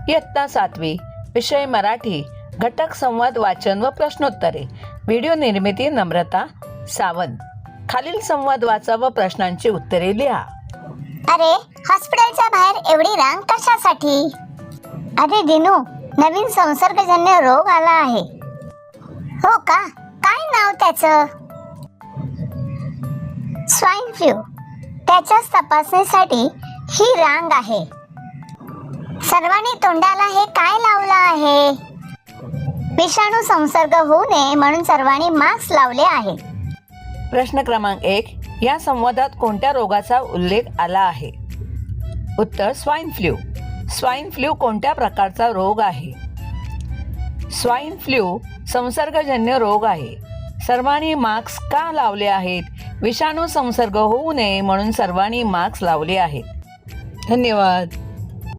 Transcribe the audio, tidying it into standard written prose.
इयत्ता 7वी, विषय मराठी, घटक संवाद वाचन व प्रश्नोत्तरे. व्हिडिओ निर्मिती नम्रता सावंत. खालील संवाद वाचा व प्रश्नांची उत्तरे लिहा. अरे, हॉस्पिटलच्या बाहेर एवढी रांग कशासाठी? अरे दिनू, नवीन संसर्गजन्य रोग आला आहे. हो का? काय नाव त्याचं? Swine flu. त्याच्याच तपासणीसाठी ही रांग आहे. सर्वांनी तोंडाला हे काय लावलं आहे? विषाणू संसर्ग होऊ नये म्हणून सर्वांनी मास्क लावले आहे. प्रश्न क्रमांक 1. या संवादात कोणत्या रोगाचा उल्लेख आला आहे? उत्तर स्वाईन फ्लू. स्वाईन फ्लू कोणत्या प्रकारचा रोग आहे? स्वाईन फ्लू संसर्गजन्य रोग आहे. सर्वांनी मास्क का लावले आहेत? विषाणू संसर्ग होऊ नये म्हणून सर्वांनी मास्क लावले आहेत. धन्यवाद.